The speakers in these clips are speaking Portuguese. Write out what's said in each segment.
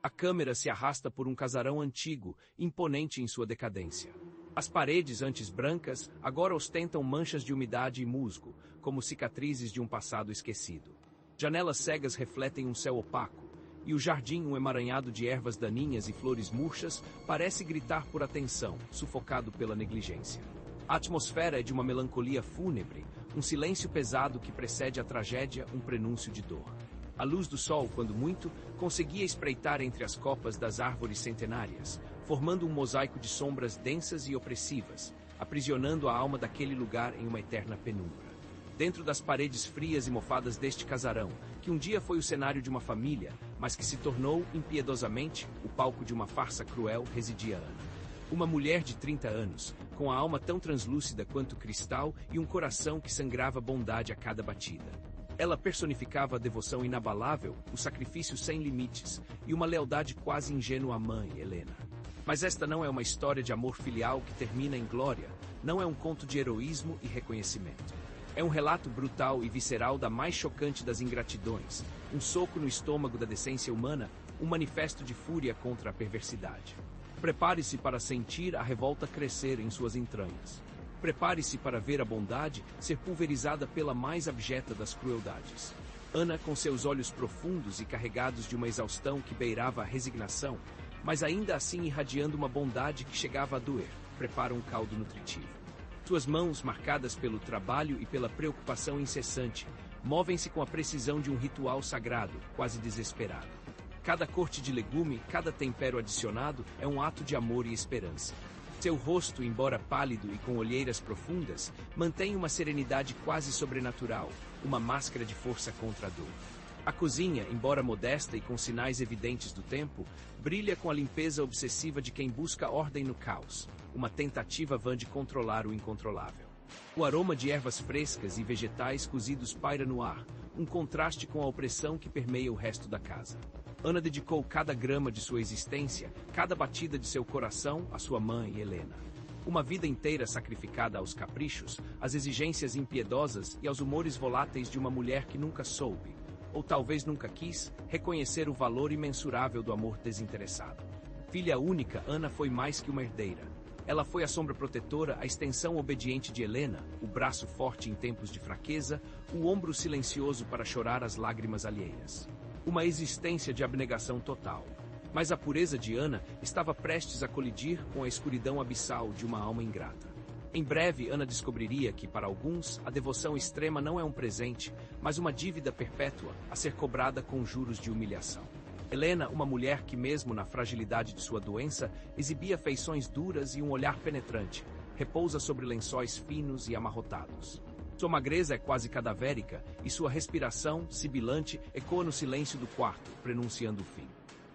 A câmera se arrasta por um casarão antigo, imponente em sua decadência. As paredes, antes brancas, agora ostentam manchas de umidade e musgo, como cicatrizes de um passado esquecido. Janelas cegas refletem um céu opaco, e o jardim, um emaranhado de ervas daninhas e flores murchas, parece gritar por atenção, sufocado pela negligência. A atmosfera é de uma melancolia fúnebre, um silêncio pesado que precede a tragédia, um prenúncio de dor. A luz do sol, quando muito, conseguia espreitar entre as copas das árvores centenárias, formando um mosaico de sombras densas e opressivas, aprisionando a alma daquele lugar em uma eterna penumbra. Dentro das paredes frias e mofadas deste casarão, que um dia foi o cenário de uma família, mas que se tornou, impiedosamente, o palco de uma farsa cruel, residia Ana. Uma mulher de 30 anos, com a alma tão translúcida quanto cristal e um coração que sangrava bondade a cada batida. Ela personificava a devoção inabalável, o sacrifício sem limites e uma lealdade quase ingênua à mãe, Helena. Mas esta não é uma história de amor filial que termina em glória, não é um conto de heroísmo e reconhecimento. É um relato brutal e visceral da mais chocante das ingratidões, um soco no estômago da decência humana, um manifesto de fúria contra a perversidade. Prepare-se para sentir a revolta crescer em suas entranhas. Prepare-se para ver a bondade ser pulverizada pela mais abjeta das crueldades. Ana, com seus olhos profundos e carregados de uma exaustão que beirava a resignação, mas ainda assim irradiando uma bondade que chegava a doer, prepara um caldo nutritivo. Suas mãos, marcadas pelo trabalho e pela preocupação incessante, movem-se com a precisão de um ritual sagrado, quase desesperado. Cada corte de legume, cada tempero adicionado é um ato de amor e esperança. Seu rosto, embora pálido e com olheiras profundas, mantém uma serenidade quase sobrenatural, uma máscara de força contra a dor. A cozinha, embora modesta e com sinais evidentes do tempo, brilha com a limpeza obsessiva de quem busca ordem no caos, uma tentativa vã de controlar o incontrolável. O aroma de ervas frescas e vegetais cozidos paira no ar, um contraste com a opressão que permeia o resto da casa. Ana dedicou cada grama de sua existência, cada batida de seu coração à sua mãe, Helena. Uma vida inteira sacrificada aos caprichos, às exigências impiedosas e aos humores voláteis de uma mulher que nunca soube, ou talvez nunca quis, reconhecer o valor imensurável do amor desinteressado. Filha única, Ana foi mais que uma herdeira. Ela foi a sombra protetora, a extensão obediente de Helena, o braço forte em tempos de fraqueza, o ombro silencioso para chorar as lágrimas alheias. Uma existência de abnegação total. Mas a pureza de Ana estava prestes a colidir com a escuridão abissal de uma alma ingrata. Em breve, Ana descobriria que, para alguns, a devoção extrema não é um presente, mas uma dívida perpétua a ser cobrada com juros de humilhação. Helena, uma mulher que, mesmo na fragilidade de sua doença, exibia feições duras e um olhar penetrante, repousa sobre lençóis finos e amarrotados. Sua magreza é quase cadavérica e sua respiração, sibilante, ecoa no silêncio do quarto, prenunciando o fim.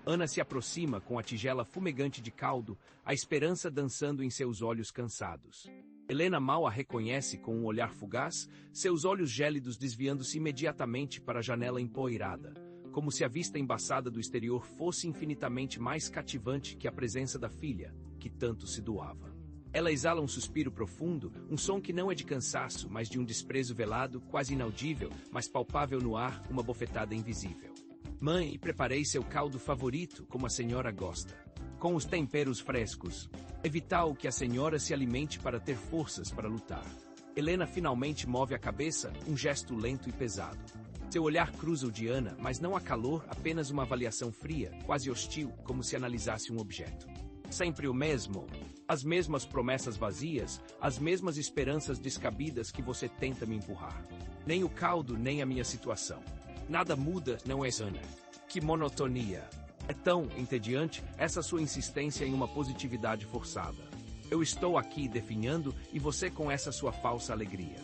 Ana se aproxima com a tigela fumegante de caldo, a esperança dançando em seus olhos cansados. Helena mal a reconhece com um olhar fugaz, seus olhos gélidos desviando-se imediatamente para a janela empoeirada, como se a vista embaçada do exterior fosse infinitamente mais cativante que a presença da filha, que tanto se doava. Ela exala um suspiro profundo, um som que não é de cansaço, mas de um desprezo velado, quase inaudível, mas palpável no ar, uma bofetada invisível. Mãe, preparei seu caldo favorito, como a senhora gosta. Com os temperos frescos. É vital que a senhora se alimente para ter forças para lutar. Helena finalmente move a cabeça, um gesto lento e pesado. Seu olhar cruza o de Ana, mas não há calor, apenas uma avaliação fria, quase hostil, como se analisasse um objeto. Sempre o mesmo. As mesmas promessas vazias, as mesmas esperanças descabidas que você tenta me empurrar. Nem o caldo, nem a minha situação. Nada muda, não é, Ana? Que monotonia. É tão entediante essa sua insistência em uma positividade forçada. Eu estou aqui definhando e você com essa sua falsa alegria.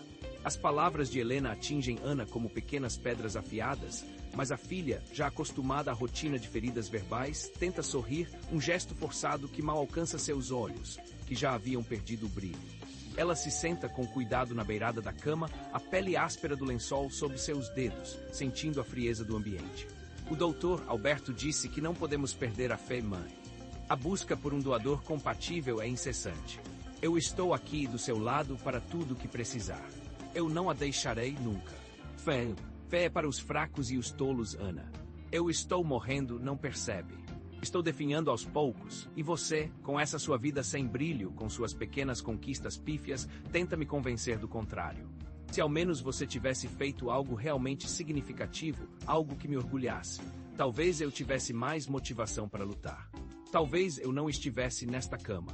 As palavras de Helena atingem Ana como pequenas pedras afiadas, mas a filha, já acostumada à rotina de feridas verbais, tenta sorrir, um gesto forçado que mal alcança seus olhos, que já haviam perdido o brilho. Ela se senta com cuidado na beirada da cama, a pele áspera do lençol sob seus dedos, sentindo a frieza do ambiente. O doutor Alberto disse que não podemos perder a fé, mãe. A busca por um doador compatível é incessante. Eu estou aqui do seu lado para tudo o que precisar. Eu não a deixarei nunca. Fé é para os fracos e os tolos, Ana. Eu estou morrendo, não percebe? Estou definhando aos poucos, e você, com essa sua vida sem brilho, com suas pequenas conquistas pífias, tenta me convencer do contrário. Se ao menos você tivesse feito algo realmente significativo, algo que me orgulhasse, talvez eu tivesse mais motivação para lutar. Talvez eu não estivesse nesta cama.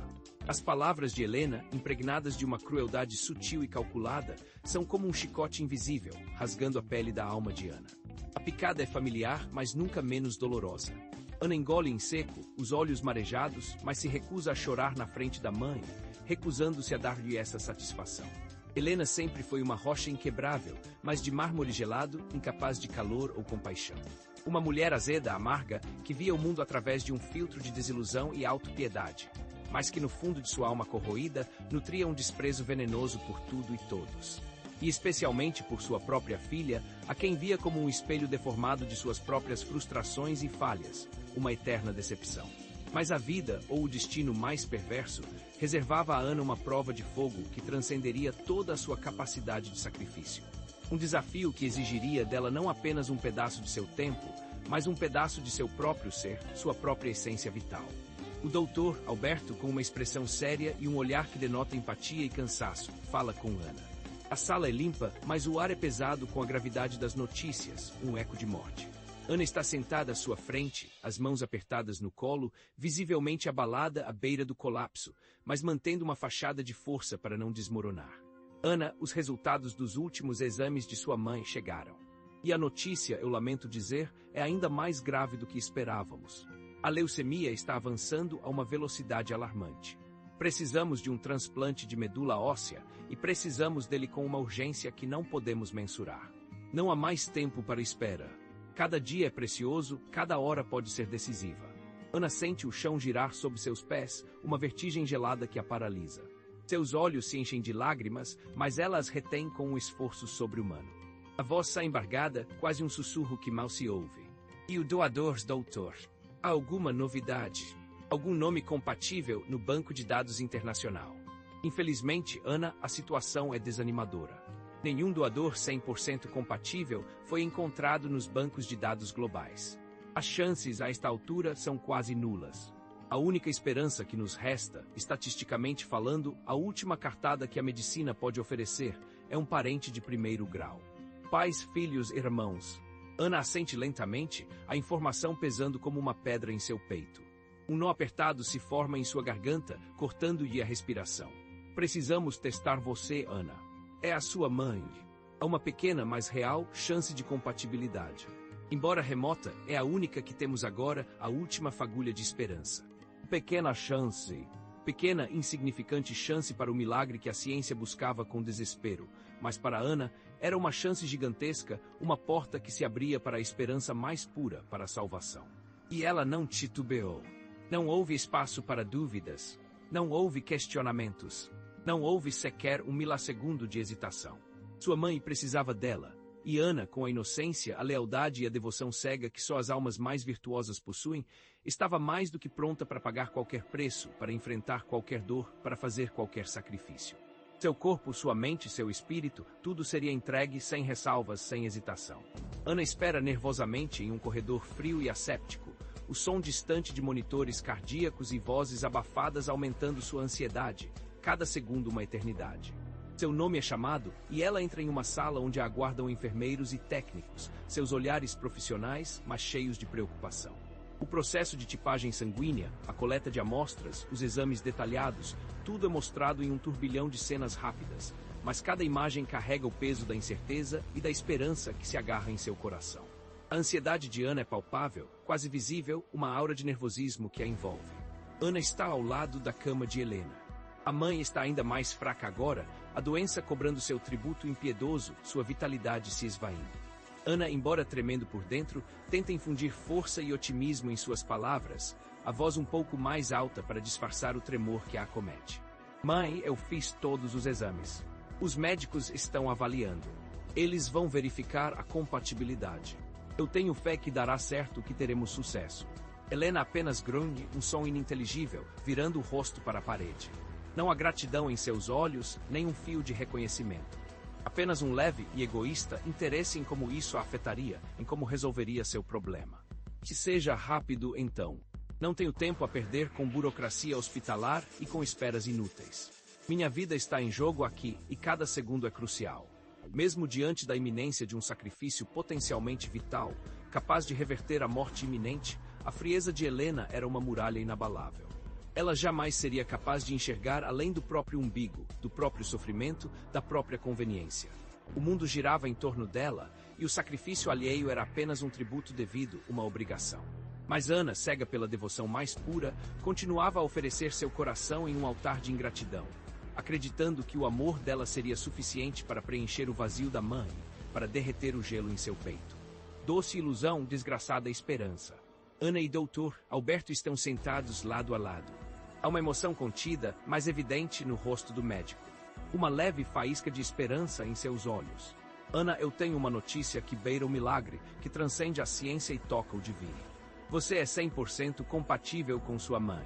As palavras de Helena, impregnadas de uma crueldade sutil e calculada, são como um chicote invisível, rasgando a pele da alma de Ana. A picada é familiar, mas nunca menos dolorosa. Ana engole em seco, os olhos marejados, mas se recusa a chorar na frente da mãe, recusando-se a dar-lhe essa satisfação. Helena sempre foi uma rocha inquebrável, mas de mármore gelado, incapaz de calor ou compaixão. Uma mulher azeda, amarga, que via o mundo através de um filtro de desilusão e autopiedade, mas que no fundo de sua alma corroída, nutria um desprezo venenoso por tudo e todos. E especialmente por sua própria filha, a quem via como um espelho deformado de suas próprias frustrações e falhas, uma eterna decepção. Mas a vida, ou o destino mais perverso, reservava a Ana uma prova de fogo que transcenderia toda a sua capacidade de sacrifício. Um desafio que exigiria dela não apenas um pedaço de seu tempo, mas um pedaço de seu próprio ser, sua própria essência vital. O doutor, Alberto, com uma expressão séria e um olhar que denota empatia e cansaço, fala com Ana. A sala é limpa, mas o ar é pesado com a gravidade das notícias, um eco de morte. Ana está sentada à sua frente, as mãos apertadas no colo, visivelmente abalada à beira do colapso, mas mantendo uma fachada de força para não desmoronar. Ana, os resultados dos últimos exames de sua mãe chegaram. E a notícia, eu lamento dizer, é ainda mais grave do que esperávamos. A leucemia está avançando a uma velocidade alarmante. Precisamos de um transplante de medula óssea e precisamos dele com uma urgência que não podemos mensurar. Não há mais tempo para espera. Cada dia é precioso, cada hora pode ser decisiva. Ana sente o chão girar sob seus pés, uma vertigem gelada que a paralisa. Seus olhos se enchem de lágrimas, mas ela as retém com um esforço sobre-humano. A voz sai embargada, quase um sussurro que mal se ouve. E o doador, doutor? Há alguma novidade? Algum nome compatível no banco de dados internacional? Infelizmente, Ana, a situação é desanimadora. Nenhum doador 100% compatível foi encontrado nos bancos de dados globais. As chances a esta altura são quase nulas. A única esperança que nos resta, estatisticamente falando, a última cartada que a medicina pode oferecer, é um parente de primeiro grau. Pais, filhos, irmãos. Ana assente lentamente, a informação pesando como uma pedra em seu peito. Um nó apertado se forma em sua garganta, cortando-lhe a respiração. Precisamos testar você, Ana. É a sua mãe. Há uma pequena, mas real, chance de compatibilidade. Embora remota, é a única que temos agora, a última fagulha de esperança. Pequena chance. Pequena, insignificante chance para o milagre que a ciência buscava com desespero. Mas para Ana, era uma chance gigantesca, uma porta que se abria para a esperança mais pura, para a salvação. E ela não titubeou. Não houve espaço para dúvidas. Não houve questionamentos. Não houve sequer um milissegundo de hesitação. Sua mãe precisava dela. E Ana, com a inocência, a lealdade e a devoção cega que só as almas mais virtuosas possuem, estava mais do que pronta para pagar qualquer preço, para enfrentar qualquer dor, para fazer qualquer sacrifício. Seu corpo, sua mente, seu espírito, tudo seria entregue sem ressalvas, sem hesitação. Ana espera nervosamente em um corredor frio e asséptico, o som distante de monitores cardíacos e vozes abafadas aumentando sua ansiedade, cada segundo uma eternidade. Seu nome é chamado e ela entra em uma sala onde a aguardam enfermeiros e técnicos, seus olhares profissionais, mas cheios de preocupação. O processo de tipagem sanguínea, a coleta de amostras, os exames detalhados, tudo é mostrado em um turbilhão de cenas rápidas, mas cada imagem carrega o peso da incerteza e da esperança que se agarra em seu coração. A ansiedade de Ana é palpável, quase visível, uma aura de nervosismo que a envolve. Ana está ao lado da cama de Helena. A mãe está ainda mais fraca agora, a doença cobrando seu tributo impiedoso, sua vitalidade se esvaindo. Ana, embora tremendo por dentro, tenta infundir força e otimismo em suas palavras, a voz um pouco mais alta para disfarçar o tremor que a acomete. Mãe, eu fiz todos os exames. Os médicos estão avaliando. Eles vão verificar a compatibilidade. Eu tenho fé que dará certo, que teremos sucesso. Helena apenas grunhe, um som ininteligível, virando o rosto para a parede. Não há gratidão em seus olhos, nem um fio de reconhecimento. Apenas um leve e egoísta interesse em como isso a afetaria, em como resolveria seu problema. Que seja rápido, então. Não tenho tempo a perder com burocracia hospitalar e com esperas inúteis. Minha vida está em jogo aqui e cada segundo é crucial. Mesmo diante da iminência de um sacrifício potencialmente vital, capaz de reverter a morte iminente, a frieza de Helena era uma muralha inabalável. Ela jamais seria capaz de enxergar além do próprio umbigo, do próprio sofrimento, da própria conveniência. O mundo girava em torno dela, e o sacrifício alheio era apenas um tributo devido, uma obrigação. Mas Ana, cega pela devoção mais pura, continuava a oferecer seu coração em um altar de ingratidão, acreditando que o amor dela seria suficiente para preencher o vazio da mãe, para derreter o gelo em seu peito. Doce ilusão, desgraçada esperança. Ana e Dr. Alberto estão sentados lado a lado. Há uma emoção contida, mas evidente no rosto do médico. Uma leve faísca de esperança em seus olhos. Ana, eu tenho uma notícia que beira o milagre, que transcende a ciência e toca o divino. Você é 100% compatível com sua mãe.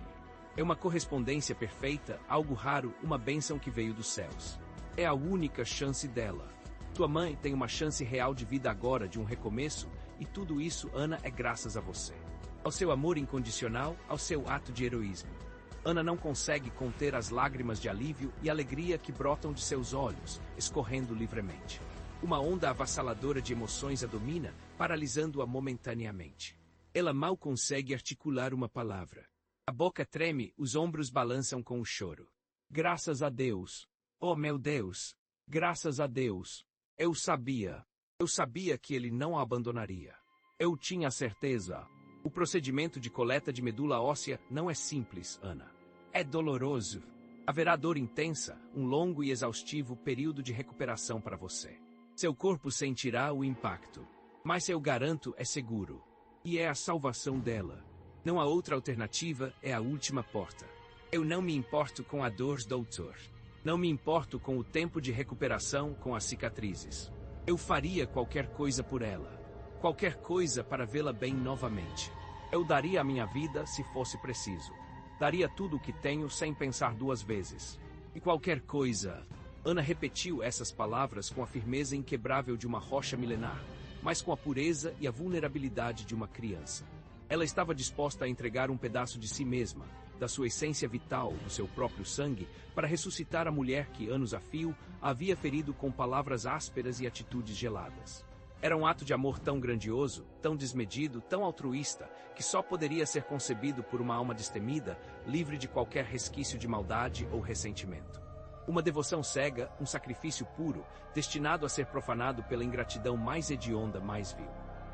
É uma correspondência perfeita, algo raro, uma bênção que veio dos céus. É a única chance dela. Sua mãe tem uma chance real de vida agora, de um recomeço, e tudo isso, Ana, é graças a você. Ao seu amor incondicional, ao seu ato de heroísmo. Ana não consegue conter as lágrimas de alívio e alegria que brotam de seus olhos, escorrendo livremente. Uma onda avassaladora de emoções a domina, paralisando-a momentaneamente. Ela mal consegue articular uma palavra. A boca treme, os ombros balançam com o choro. Graças a Deus! Oh, meu Deus! Graças a Deus! Eu sabia! Eu sabia que ele não a abandonaria. Eu tinha certeza. O procedimento de coleta de medula óssea não é simples, Ana. É doloroso. Haverá dor intensa, um longo e exaustivo período de recuperação para você. Seu corpo sentirá o impacto. Mas eu garanto, é seguro. E é a salvação dela. Não há outra alternativa, é a última porta. Eu não me importo com a dor, doutor. Não me importo com o tempo de recuperação, com as cicatrizes. Eu faria qualquer coisa por ela. Qualquer coisa para vê-la bem novamente. Eu daria a minha vida se fosse preciso. Daria tudo o que tenho sem pensar duas vezes. E qualquer coisa... Ana repetiu essas palavras com a firmeza inquebrável de uma rocha milenar, mas com a pureza e a vulnerabilidade de uma criança. Ela estava disposta a entregar um pedaço de si mesma, da sua essência vital, do seu próprio sangue, para ressuscitar a mulher que, anos a fio, a havia ferido com palavras ásperas e atitudes geladas. Era um ato de amor tão grandioso, tão desmedido, tão altruísta, que só poderia ser concebido por uma alma destemida, livre de qualquer resquício de maldade ou ressentimento. Uma devoção cega, um sacrifício puro, destinado a ser profanado pela ingratidão mais hedionda, mais vil.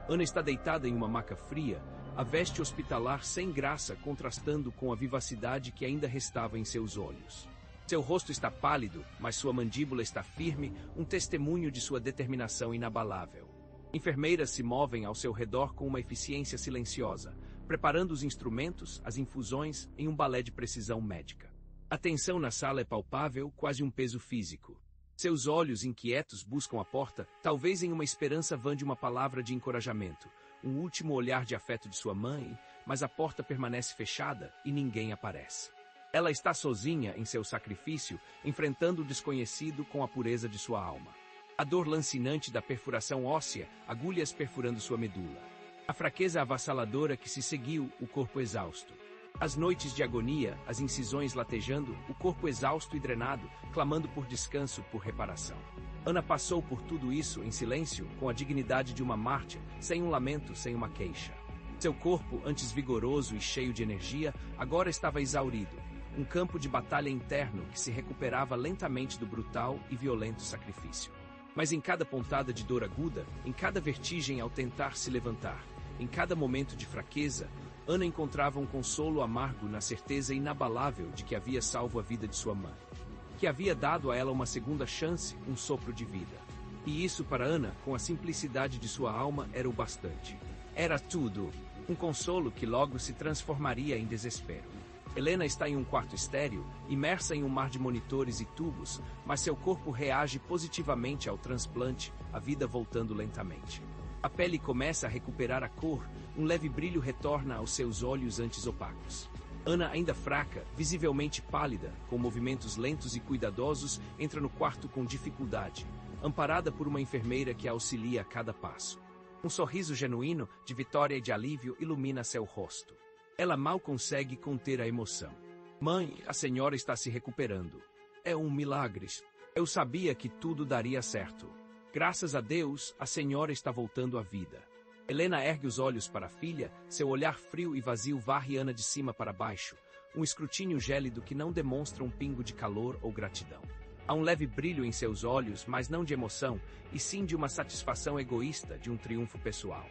Ana está deitada em uma maca fria, a veste hospitalar sem graça contrastando com a vivacidade que ainda restava em seus olhos. Seu rosto está pálido, mas sua mandíbula está firme, um testemunho de sua determinação inabalável. Enfermeiras se movem ao seu redor com uma eficiência silenciosa, preparando os instrumentos, as infusões, em um balé de precisão médica. A tensão na sala é palpável, quase um peso físico. Seus olhos inquietos buscam a porta, talvez em uma esperança vã de uma palavra de encorajamento, um último olhar de afeto de sua mãe, mas a porta permanece fechada e ninguém aparece. Ela está sozinha em seu sacrifício, enfrentando o desconhecido com a pureza de sua alma. A dor lancinante da perfuração óssea, agulhas perfurando sua medula. A fraqueza avassaladora que se seguiu, o corpo exausto. As noites de agonia, as incisões latejando, o corpo exausto e drenado, clamando por descanso, por reparação. Ana passou por tudo isso em silêncio, com a dignidade de uma mártir, sem um lamento, sem uma queixa. Seu corpo, antes vigoroso e cheio de energia, agora estava exaurido, um campo de batalha interno que se recuperava lentamente do brutal e violento sacrifício. Mas em cada pontada de dor aguda, em cada vertigem ao tentar se levantar, em cada momento de fraqueza, Ana encontrava um consolo amargo na certeza inabalável de que havia salvo a vida de sua mãe. Que havia dado a ela uma segunda chance, um sopro de vida. E isso para Ana, com a simplicidade de sua alma, era o bastante. Era tudo. Um consolo que logo se transformaria em desespero. Helena está em um quarto estéril, imersa em um mar de monitores e tubos, mas seu corpo reage positivamente ao transplante, a vida voltando lentamente. A pele começa a recuperar a cor, um leve brilho retorna aos seus olhos antes opacos. Ana, ainda fraca, visivelmente pálida, com movimentos lentos e cuidadosos, entra no quarto com dificuldade, amparada por uma enfermeira que a auxilia a cada passo. Um sorriso genuíno, de vitória e de alívio, ilumina seu rosto. Ela mal consegue conter a emoção. Mãe, a senhora está se recuperando. É um milagre. Eu sabia que tudo daria certo. Graças a Deus, a senhora está voltando à vida. Helena ergue os olhos para a filha, seu olhar frio e vazio varre Ana de cima para baixo, um escrutínio gélido que não demonstra um pingo de calor ou gratidão. Há um leve brilho em seus olhos, mas não de emoção, e sim de uma satisfação egoísta, de um triunfo pessoal.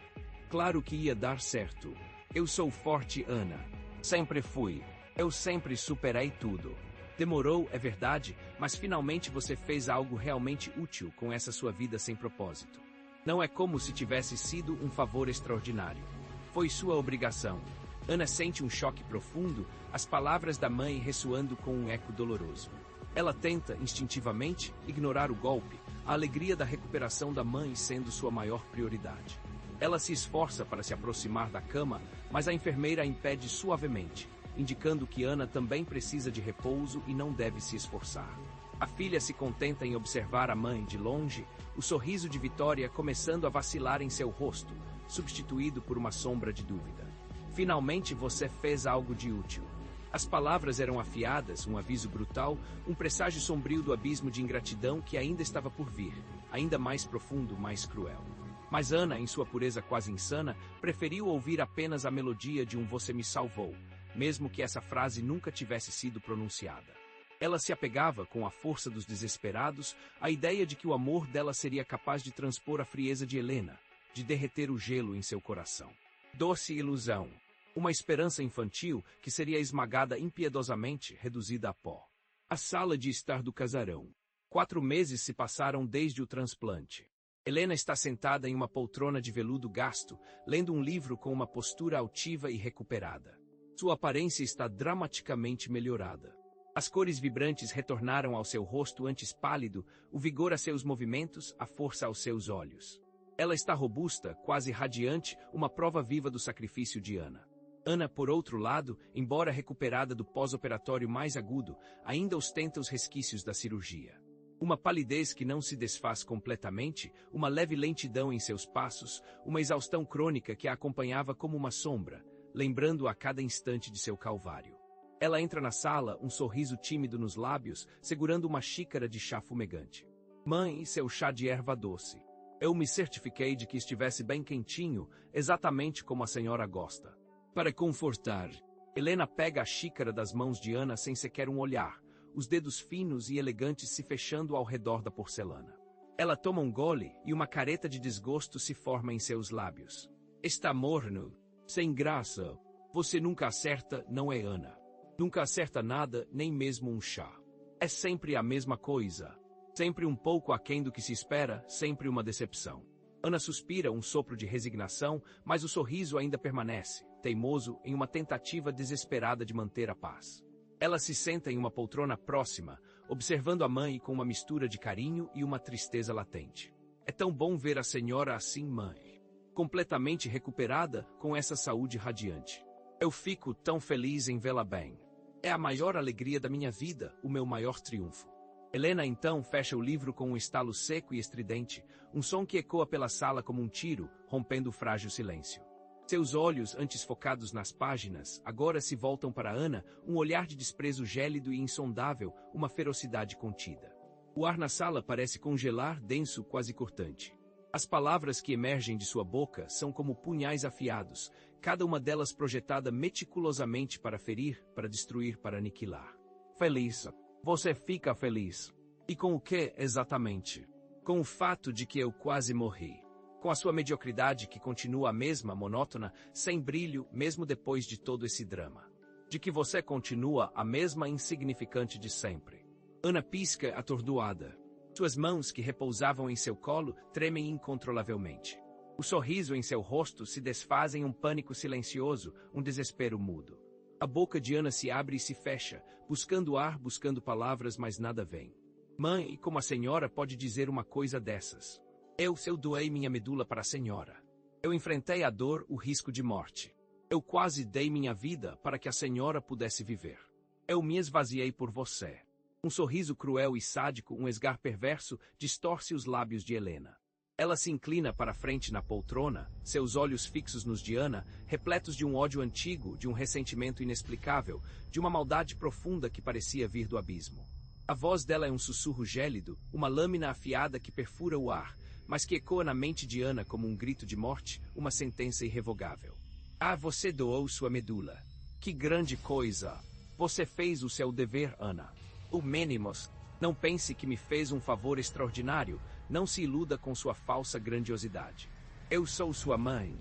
Claro que ia dar certo. Eu sou forte, Ana. Sempre fui. Eu sempre superei tudo. Demorou, é verdade, mas finalmente você fez algo realmente útil com essa sua vida sem propósito. Não é como se tivesse sido um favor extraordinário. Foi sua obrigação. Ana sente um choque profundo, as palavras da mãe ressoando com um eco doloroso. Ela tenta, instintivamente, ignorar o golpe, a alegria da recuperação da mãe sendo sua maior prioridade. Ela se esforça para se aproximar da cama, mas a enfermeira a impede suavemente, indicando que Ana também precisa de repouso e não deve se esforçar. A filha se contenta em observar a mãe de longe, o sorriso de vitória começando a vacilar em seu rosto, substituído por uma sombra de dúvida. Finalmente você fez algo de útil. As palavras eram afiadas, um aviso brutal, um presságio sombrio do abismo de ingratidão que ainda estava por vir, ainda mais profundo, mais cruel. Mas Ana, em sua pureza quase insana, preferiu ouvir apenas a melodia de um "você me salvou", mesmo que essa frase nunca tivesse sido pronunciada. Ela se apegava, com a força dos desesperados, à ideia de que o amor dela seria capaz de transpor a frieza de Helena, de derreter o gelo em seu coração. Doce ilusão. Uma esperança infantil que seria esmagada impiedosamente, reduzida a pó. A sala de estar do casarão. 4 meses se passaram desde o transplante. Helena está sentada em uma poltrona de veludo gasto, lendo um livro com uma postura altiva e recuperada. Sua aparência está dramaticamente melhorada. As cores vibrantes retornaram ao seu rosto antes pálido, o vigor a seus movimentos, a força aos seus olhos. Ela está robusta, quase radiante, uma prova viva do sacrifício de Ana. Ana, por outro lado, embora recuperada do pós-operatório mais agudo, ainda ostenta os resquícios da cirurgia. Uma palidez que não se desfaz completamente, uma leve lentidão em seus passos, uma exaustão crônica que a acompanhava como uma sombra, lembrando a cada instante de seu calvário. Ela entra na sala, um sorriso tímido nos lábios, segurando uma xícara de chá fumegante. Mãe, seu chá de erva doce. Eu me certifiquei de que estivesse bem quentinho, exatamente como a senhora gosta. Para confortar, Helena pega a xícara das mãos de Ana sem sequer um olhar, os dedos finos e elegantes se fechando ao redor da porcelana. Ela toma um gole e uma careta de desgosto se forma em seus lábios. Está morno, sem graça. Você nunca acerta, não é, Ana? Nunca acerta nada, nem mesmo um chá. É sempre a mesma coisa. Sempre um pouco aquém do que se espera, sempre uma decepção. Ana suspira um sopro de resignação, mas o sorriso ainda permanece, teimoso, em uma tentativa desesperada de manter a paz. Ela se senta em uma poltrona próxima, observando a mãe com uma mistura de carinho e uma tristeza latente. É tão bom ver a senhora assim, mãe. Completamente recuperada, com essa saúde radiante. Eu fico tão feliz em vê-la bem. É a maior alegria da minha vida, o meu maior triunfo. Helena então fecha o livro com um estalo seco e estridente, um som que ecoa pela sala como um tiro, rompendo o frágil silêncio. Seus olhos, antes focados nas páginas, agora se voltam para Ana, um olhar de desprezo gélido e insondável, uma ferocidade contida. O ar na sala parece congelar, denso, quase cortante. As palavras que emergem de sua boca são como punhais afiados, cada uma delas projetada meticulosamente para ferir, para destruir, para aniquilar. Feliz. Você fica feliz. E com o que, exatamente? Com o fato de que eu quase morri. Com a sua mediocridade que continua a mesma, monótona, sem brilho, mesmo depois de todo esse drama. De que você continua a mesma insignificante de sempre. Ana pisca atordoada. Suas mãos, que repousavam em seu colo, tremem incontrolavelmente. O sorriso em seu rosto se desfaz em um pânico silencioso, um desespero mudo. A boca de Ana se abre e se fecha, buscando ar, buscando palavras, mas nada vem. Mãe, como a senhora pode dizer uma coisa dessas? Eu doei minha medula para a senhora. Eu enfrentei a dor, o risco de morte. Eu quase dei minha vida para que a senhora pudesse viver. Eu me esvaziei por você. Um sorriso cruel e sádico, um esgar perverso, distorce os lábios de Helena. Ela se inclina para a frente na poltrona, seus olhos fixos nos de Ana, repletos de um ódio antigo, de um ressentimento inexplicável, de uma maldade profunda que parecia vir do abismo. A voz dela é um sussurro gélido, uma lâmina afiada que perfura o ar, mas que ecoa na mente de Ana como um grito de morte, uma sentença irrevogável. Ah, você doou sua medula. Que grande coisa! Você fez o seu dever, Ana. O mínimos. Não pense que me fez um favor extraordinário. Não se iluda com sua falsa grandiosidade. Eu sou sua mãe.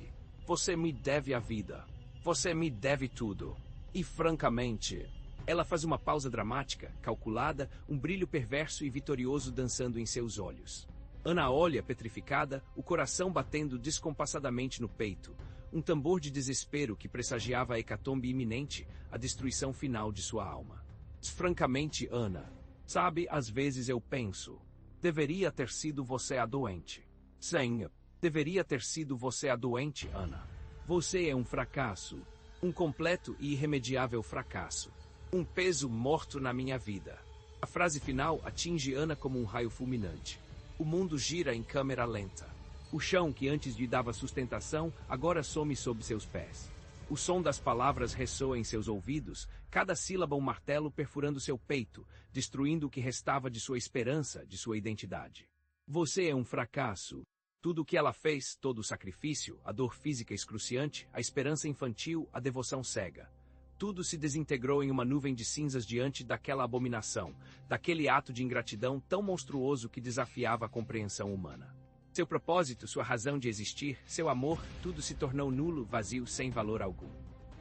Você me deve a vida. Você me deve tudo. E francamente... Ela faz uma pausa dramática, calculada, um brilho perverso e vitorioso dançando em seus olhos. Ana olha, petrificada, o coração batendo descompassadamente no peito. Um tambor de desespero que pressagiava a hecatombe iminente, a destruição final de sua alma. Francamente, Ana, sabe, às vezes eu penso... Deveria ter sido você a doente. Sim, deveria ter sido você a doente, Ana. Você é um fracasso. Um completo e irremediável fracasso. Um peso morto na minha vida. A frase final atinge Ana como um raio fulminante. O mundo gira em câmera lenta. O chão que antes lhe dava sustentação, agora some sob seus pés. O som das palavras ressoa em seus ouvidos, cada sílaba um martelo perfurando seu peito, destruindo o que restava de sua esperança, de sua identidade. Você é um fracasso. Tudo o que ela fez, todo o sacrifício, a dor física excruciante, a esperança infantil, a devoção cega. Tudo se desintegrou em uma nuvem de cinzas diante daquela abominação, daquele ato de ingratidão tão monstruoso que desafiava a compreensão humana. Seu propósito, sua razão de existir, seu amor, tudo se tornou nulo, vazio, sem valor algum.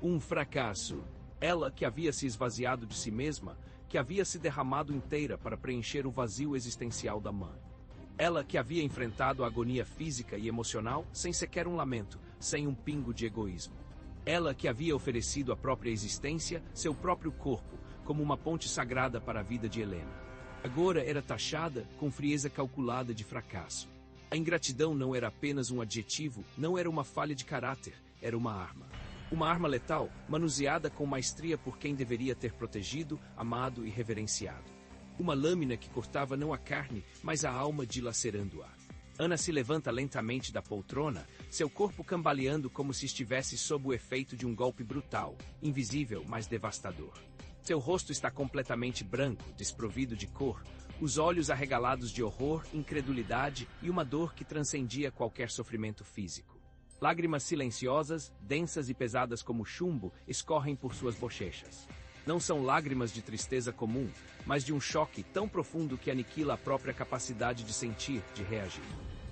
Um fracasso. Ela que havia se esvaziado de si mesma, que havia se derramado inteira para preencher o vazio existencial da mãe. Ela que havia enfrentado a agonia física e emocional sem sequer um lamento, sem um pingo de egoísmo. Ela que havia oferecido a própria existência, seu próprio corpo, como uma ponte sagrada para a vida de Helena. Agora era taxada, com frieza calculada, de fracasso. A ingratidão não era apenas um adjetivo, não era uma falha de caráter, era uma arma. Uma arma letal, manuseada com maestria por quem deveria ter protegido, amado e reverenciado. Uma lâmina que cortava não a carne, mas a alma, dilacerando-a. Ana se levanta lentamente da poltrona, seu corpo cambaleando como se estivesse sob o efeito de um golpe brutal, invisível, mas devastador. Seu rosto está completamente branco, desprovido de cor, os olhos arregalados de horror, incredulidade e uma dor que transcendia qualquer sofrimento físico. Lágrimas silenciosas, densas e pesadas como chumbo, escorrem por suas bochechas. Não são lágrimas de tristeza comum, mas de um choque tão profundo que aniquila a própria capacidade de sentir, de reagir.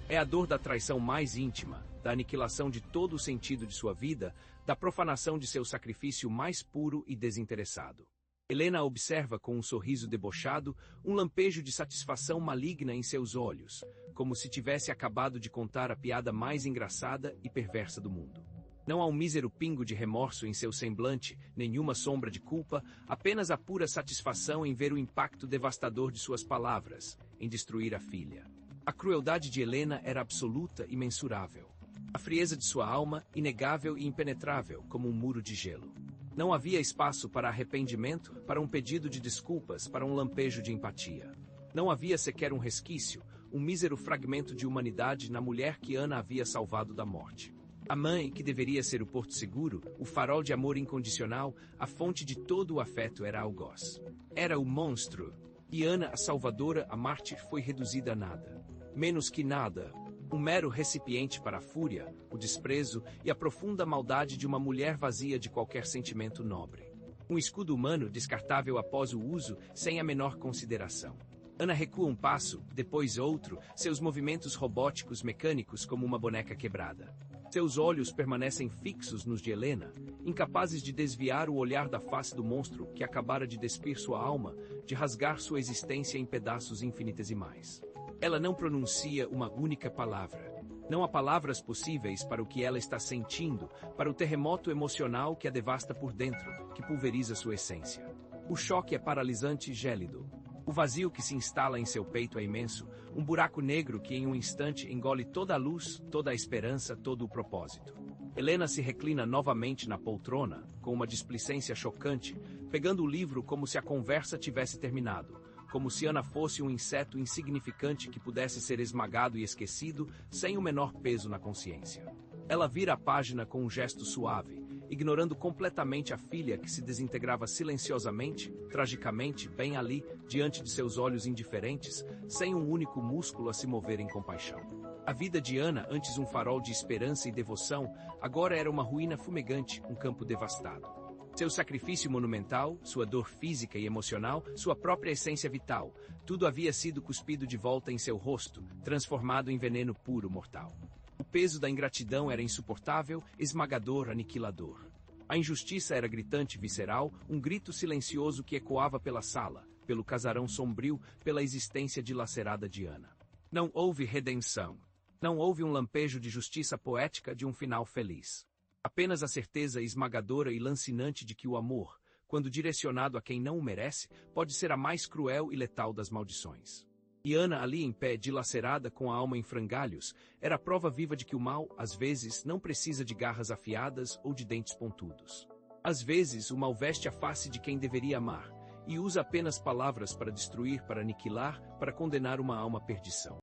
É a dor da traição mais íntima, da aniquilação de todo o sentido de sua vida, da profanação de seu sacrifício mais puro e desinteressado. Helena a observa com um sorriso debochado, um lampejo de satisfação maligna em seus olhos, como se tivesse acabado de contar a piada mais engraçada e perversa do mundo. Não há um mísero pingo de remorso em seu semblante, nenhuma sombra de culpa, apenas a pura satisfação em ver o impacto devastador de suas palavras, em destruir a filha. A crueldade de Helena era absoluta e mensurável. A frieza de sua alma, inegável e impenetrável, como um muro de gelo. Não havia espaço para arrependimento, para um pedido de desculpas, para um lampejo de empatia. Não havia sequer um resquício, um mísero fragmento de humanidade na mulher que Ana havia salvado da morte. A mãe, que deveria ser o porto seguro, o farol de amor incondicional, a fonte de todo o afeto, era algoz. Era o monstro. E Ana, a salvadora, a mártir, foi reduzida a nada. Menos que nada. Um mero recipiente para a fúria, o desprezo e a profunda maldade de uma mulher vazia de qualquer sentimento nobre. Um escudo humano descartável após o uso, sem a menor consideração. Ana recua um passo, depois outro, seus movimentos robóticos mecânicos como uma boneca quebrada. Seus olhos permanecem fixos nos de Helena, incapazes de desviar o olhar da face do monstro que acabara de despir sua alma, de rasgar sua existência em pedaços infinitesimais. Ela não pronuncia uma única palavra. Não há palavras possíveis para o que ela está sentindo, para o terremoto emocional que a devasta por dentro, que pulveriza sua essência. O choque é paralisante e gélido. O vazio que se instala em seu peito é imenso, um buraco negro que em um instante engole toda a luz, toda a esperança, todo o propósito. Helena se reclina novamente na poltrona, com uma displicência chocante, pegando o livro como se a conversa tivesse terminado, como se Ana fosse um inseto insignificante que pudesse ser esmagado e esquecido sem o menor peso na consciência. Ela vira a página com um gesto suave, ignorando completamente a filha que se desintegrava silenciosamente, tragicamente, bem ali, diante de seus olhos indiferentes, sem um único músculo a se mover em compaixão. A vida de Ana, antes um farol de esperança e devoção, agora era uma ruína fumegante, um campo devastado. Seu sacrifício monumental, sua dor física e emocional, sua própria essência vital, tudo havia sido cuspido de volta em seu rosto, transformado em veneno puro mortal. O peso da ingratidão era insuportável, esmagador, aniquilador. A injustiça era gritante, visceral, um grito silencioso que ecoava pela sala, pelo casarão sombrio, pela existência dilacerada de Ana. Não houve redenção. Não houve um lampejo de justiça poética de um final feliz. Apenas a certeza esmagadora e lancinante de que o amor, quando direcionado a quem não o merece, pode ser a mais cruel e letal das maldições. E Ana, ali em pé, dilacerada, com a alma em frangalhos, era a prova viva de que o mal, às vezes, não precisa de garras afiadas ou de dentes pontudos. Às vezes, o mal veste a face de quem deveria amar, e usa apenas palavras para destruir, para aniquilar, para condenar uma alma à perdição.